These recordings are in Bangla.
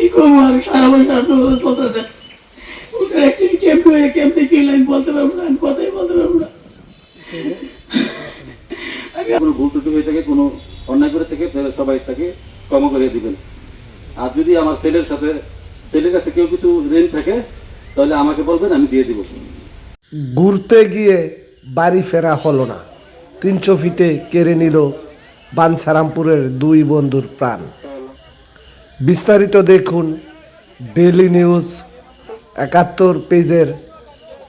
কি করবো আমি সারা বছর চলতেছে কেমনে কি লাইন বলতে পারবো না, আমি কথাই বলতে পারবো না। কোনো ভুল ত্রুটি হয়ে থাকে, কোনো অন্যায় করে থাকে, তাহলে সবাই তাকে ক্ষমা করে দিবেন। আর যদি আমার ছেলের কাছে কেউ কিছু ঋণ থাকে তাহলে আমাকে বলবেন, আমি দিয়ে দিব। ঘুরতে গিয়ে বাড়ি ফেরা হলো না, 300 ফিটে কেড়ে নিল বাঞ্ছারামপুরের দুই বন্ধুর প্রাণ। বিস্তারিত দেখুন ডেইলি নিউজ 71 পেজের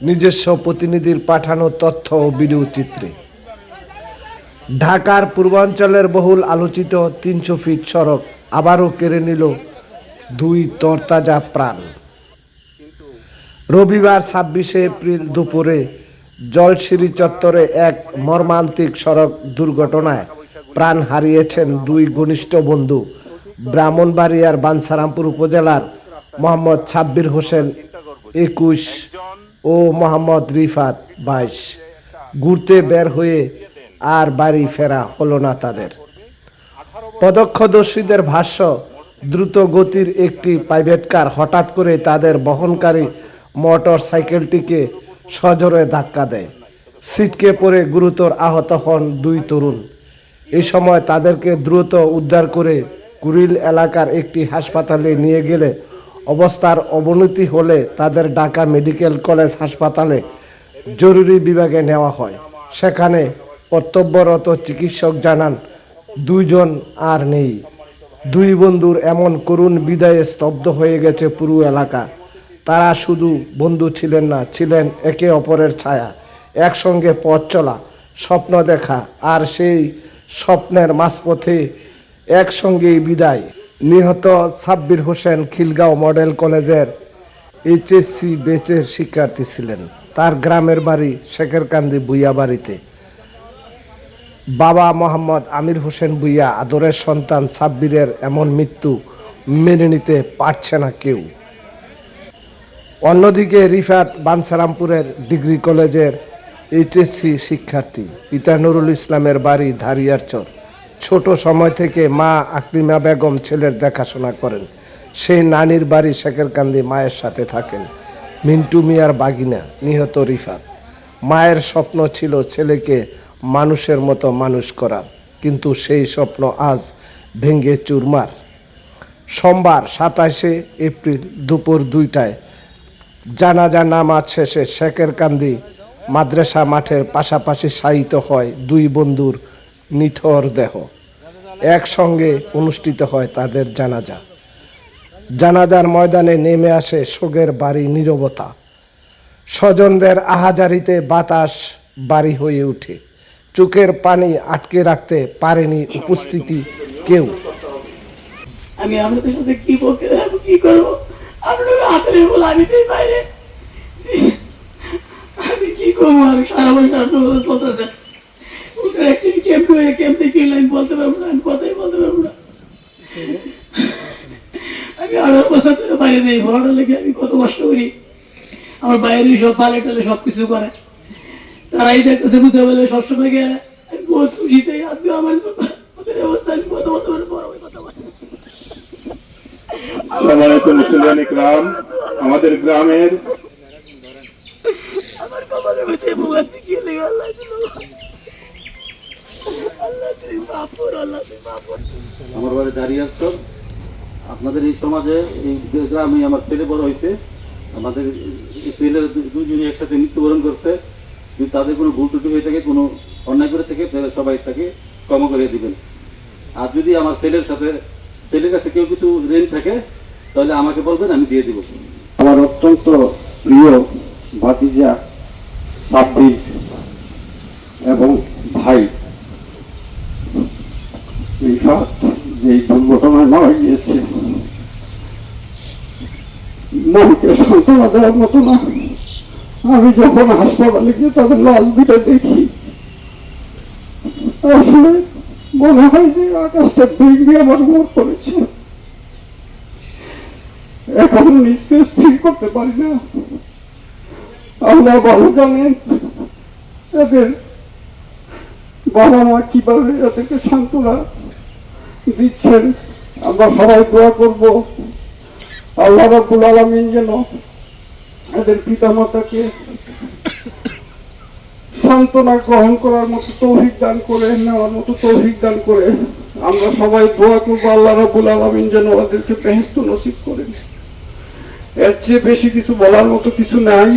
নিজস্ব প্রতিনিধির পাঠানো তথ্য ও ভিডিও চিত্রে। ঢাকার পূর্বাঞ্চলের বহুল আলোচিত 300 ফিট সড়ক আবারও কেড়ে নিল দুই তরতাজা প্রাণ। রবিবার 26শে এপ্রিল দুপুরে জলশিরি চত্বরে এক মর্মান্তিক সড়ক দুর্ঘটনায় প্রাণ হারিয়েছেন দুই ঘনিষ্ঠ বন্ধু, ব্রাহ্মণবাড়িয়ার বাঞ্ছারামপুর উপজেলার মোহাম্মদ সাব্বির হোসেন 21 ও মোহাম্মদ রিফাত 22। ঘুরতে বের হয়ে আর বাড়ি ফেরা হলো না তাদের। প্রত্যক্ষদর্শীদের ভাষ্য, দ্রুত গতির একটি প্রাইভেট কার হঠাৎ করে তাদের বহনকারী মোটর সাইকেলটিকে সজোরে ধাক্কা দেয়। ছিটকে পড়ে গুরুতর আহত হন দুই তরুণ। এই সময় তাদেরকে দ্রুত উদ্ধার করে কুড়িল এলাকার একটি হাসপাতালে নিয়ে গেলে অবস্থার অবনতি হলে তাদের ঢাকা মেডিকেল কলেজ হাসপাতালে জরুরি বিভাগে নেওয়া হয়। সেখানে কর্তব্যরত চিকিৎসক জানান দুইজন আর নেই। দুই বন্ধুর এমন করুণ বিদায়ে স্তব্ধ হয়ে গেছে পুরো এলাকা। তারা শুধু বন্ধু ছিলেন না, ছিলেন একে অপরের ছায়া। একসঙ্গে পথ চলা, স্বপ্ন দেখা, আর সেই স্বপ্নের মাঝপথে একসঙ্গেই বিদায়। নিহত সাব্বির হোসেন খিলগাঁও মডেল কলেজের এইচএসসি ব্যাচের শিক্ষার্থী ছিলেন। তার গ্রামের বাড়ি শেখেরকান্দি ভুইয়া বাড়িতে। বাবা মোহাম্মদ আমির হোসেন ভুইয়া আদরের সন্তান সাব্বিরের এমন মৃত্যু মেনে নিতে পারছে না কেউ। অন্যদিকে রিফাত বাঞ্ছারামপুরের ডিগ্রি কলেজের এইচএসসি শিক্ষার্থী। পিতা নুরুল ইসলামের বাড়ি ধারিয়ারচর। ছোট সময় থেকে মা আকলিমা বেগম ছেলের দেখাশোনা করেন। সেই নানির বাড়ি শেখেরকান্দি মায়ের সাথে থাকেন। মিন্টু মিয়ার বাগিনা নিহত রিফাত। মায়ের স্বপ্ন ছিল ছেলেকে মানুষের মতো মানুষ করার, কিন্তু সেই স্বপ্ন আজ ভেঙে চুরমার। সোমবার 27শে এপ্রিল দুপুর 2টায় জানাজা নামাজ শেষে শেখেরকান্দি মাদ্রাসা মাঠের পাশাপাশি শায়িত হয় দুই বন্ধুর নিথর দেহ। একসঙ্গে অনুষ্ঠিত হয় তাদের জানাজা। জানাজার ময়দানে নেমে আসে শোকের বাড়ি নীরবতা। স্বজনদের আহাজারিতে বাতাস বাড়ি হয়ে ওঠে। চোখের পানি আটকে রাখতে পারেনি উপস্থিতি কেউ। আমি আপনাদের সাথে কি বলতে যাবো, কি করবো, আপনার হাতের বলে আমি তো বাইরে, আমি কি করবো, আমি সারা বছর চলতেছে কেমনে কি লাইন বলতে পারবো না, আমি কথাই বলতে পারবো না। আমি 18 বছর ধরে বাইরে নেই, পড়াটা লেগে আমি কত কষ্ট করি। আমার বাইরে সব পালে টালে সবকিছু করে, তারাই দেখতেছে বুঝতে পারলে সবসময় গেলে আমি বহুত খুশিতে। আজকে আমার অবস্থা আমি কথা বলতে পারি, বড় কথা বলি। আমাদের গ্রামের আমার কপালের মধ্যে মুখ দিয়ে লেগে আল্লাহ তুমি মাফ করো, আল্লাহ তুমি মাফ করো। আমার বাড়ি দাঁড়িয়ারচর। আপনাদের এই সমাজে, এই গ্রামে আমার ছেলে বড় হয়েছে। আমাদের ছেলের দুজনই একসাথে মৃত্যুবরণ করছে। যদি তাদের কোনো ভুল ত্রুটি হয়ে থাকে, কোনো অন্যায় করে থাকে, তাহলে সবাই তাকে ক্ষমা করে দিবেন। আর যদি আমার ছেলের কাছে কেউ কিছু ঋণ থাকে তাহলে আমাকে বলবেন, আমি দিয়ে দিব। আমার অত্যন্ত প্রিয় ভাতিজা সাব্বির এবং ভাই রিফাত যে দুর্ঘটনায় মারা গিয়েছে, মনকে সান্ত্বনা দেওয়ার মতো না। আমি যখন হাসপাতালে গিয়ে তাদের লাশ দুটো দেখি, আসলে মনে হয় যে আকাশটা ভেঙে আমার উপর পড়েছে। এখন নিজকে স্থির করতে পারি না। আল্লাহ ভালো জানেন এদের বাবা মা কিভাবে এদেরকে সান্ত্বনা দিচ্ছেন। আমরা সবাই দোয়া করব আল্লাহ রাব্বুল আলামিন যেন এদের পিতামাতাকে সান্ত্বনা গ্রহণ করার মতো তৌফিক দান করে, নেওয়ার মতো তৌফিক দান করে। আমরা সবাই দোয়া করবো আল্লাহ রাব্বুল আলামিন যেন ওদেরকে বেহেশত নসিব করেন। এর চেয়ে বেশি কিছু বলার মতো কিছু নাই।